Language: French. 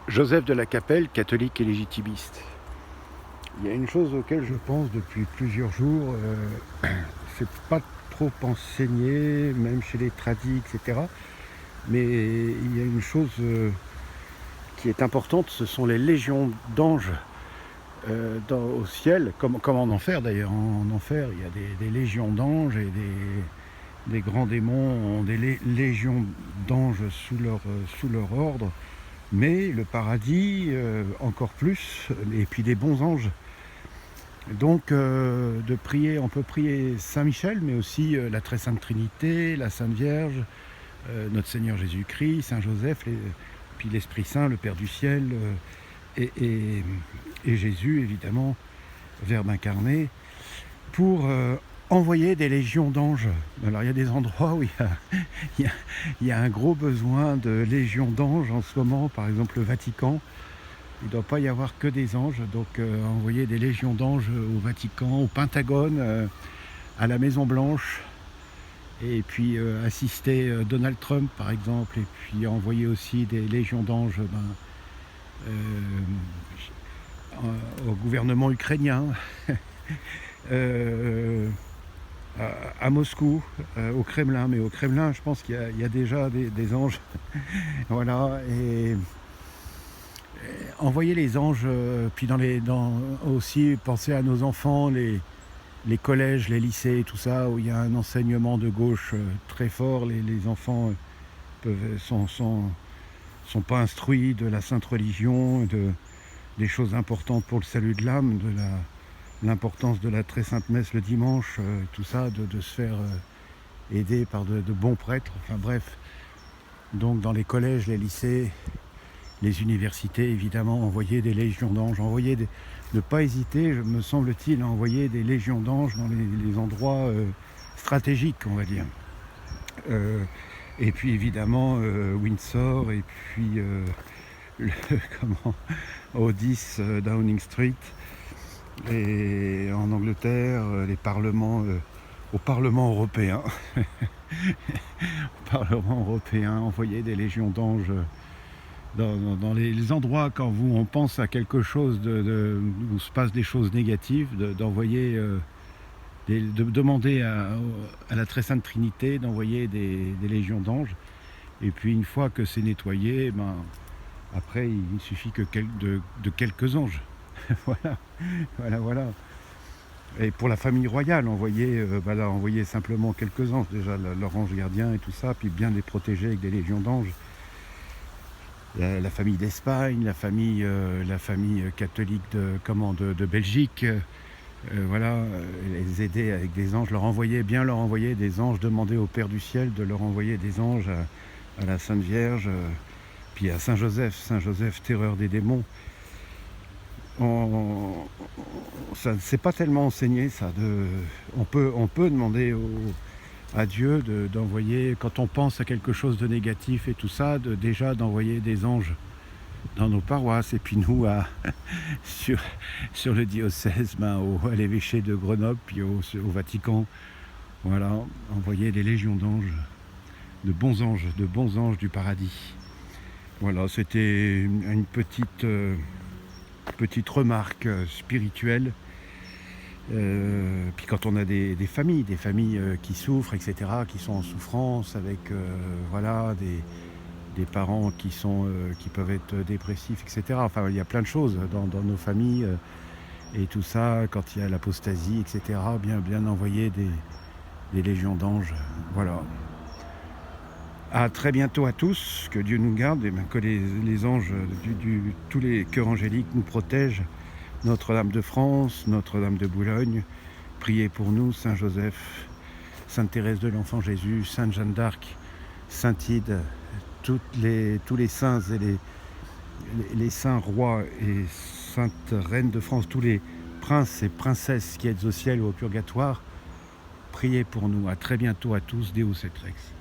Joseph de la Capelle, catholique et légitimiste. Il y a une chose auquel je pense depuis plusieurs jours, c'est pas trop enseigné, même chez les tradis, etc. Mais il y a une chose qui est importante, ce sont les légions d'anges au ciel, comme en enfer d'ailleurs. En enfer, il y a des légions d'anges et des grands démons ont des légions d'anges sous leur ordre. Mais le paradis, encore plus, et puis des bons anges. Donc de prier, on peut prier Saint Michel, mais aussi la Très Sainte Trinité, la Sainte Vierge, notre Seigneur Jésus-Christ, Saint Joseph, puis l'Esprit Saint, le Père du ciel, et Jésus évidemment, Verbe incarné, pour envoyer des légions d'anges. Alors il y a des endroits où il y a un gros besoin de légions d'anges en ce moment, par exemple le Vatican. Il ne doit pas y avoir que des anges, donc envoyer des légions d'anges au Vatican, au Pentagone, à la Maison Blanche, et puis assister Donald Trump par exemple, et puis envoyer aussi des légions d'anges au gouvernement ukrainien, à Moscou, au Kremlin. Mais au Kremlin, je pense qu'il y a déjà des anges. Voilà, et envoyer les anges, puis aussi penser à nos enfants, les collèges, les lycées, tout ça, où il y a un enseignement de gauche très fort. Les enfants sont pas instruits de la sainte religion, des choses importantes pour le salut de l'âme, l'importance de la très sainte messe le dimanche, tout ça, de se faire aider par de bons prêtres, enfin bref. Donc dans les collèges, les lycées, les universités, évidemment, envoyer des légions d'anges, ne pas hésiter, me semble-t-il, à envoyer des légions d'anges dans les endroits stratégiques, on va dire. Et puis évidemment Windsor, et puis au 10 Downing Street, et en Angleterre, les parlements, au Parlement européen. Au Parlement européen, envoyer des légions d'anges dans les endroits quand on pense à quelque chose où se passent des choses négatives, d'envoyer, de demander à la Très Sainte Trinité d'envoyer des légions d'anges. Et puis une fois que c'est nettoyé, après il suffit de quelques anges. Voilà. Et pour la famille royale, envoyer simplement quelques anges, déjà leur ange gardien et tout ça, puis bien les protéger avec des légions d'anges. La famille d'Espagne, la famille catholique de Belgique, les aider avec des anges, leur envoyer des anges, demander au Père du ciel de leur envoyer des anges à la Sainte Vierge, puis à Saint Joseph, terreur des démons. C'est pas tellement enseigné ça. On peut demander à Dieu d'envoyer, quand on pense à quelque chose de négatif et tout ça, déjà d'envoyer des anges dans nos paroisses. Et puis nous, sur le diocèse, à l'évêché de Grenoble, puis au Vatican, voilà, envoyer des légions d'anges, de bons anges du paradis. Voilà, c'était une petite remarque spirituelle. Puis quand on a des familles qui souffrent, etc., qui sont en souffrance, avec des parents qui peuvent être dépressifs, etc. Enfin, il y a plein de choses dans nos familles, et tout ça, quand il y a l'apostasie, etc., bien envoyer des légions d'anges. Voilà. À très bientôt à tous, que Dieu nous garde, et que les anges, tous les chœurs angéliques nous protègent. Notre-Dame de France, Notre-Dame de Boulogne, priez pour nous, Saint Joseph, Sainte Thérèse de l'Enfant Jésus, Sainte Jeanne d'Arc, Saint Ide, tous les saints et les saints rois et saintes reines de France, tous les princes et princesses qui êtes au ciel ou au purgatoire, priez pour nous. À très bientôt à tous, Deus et Rex.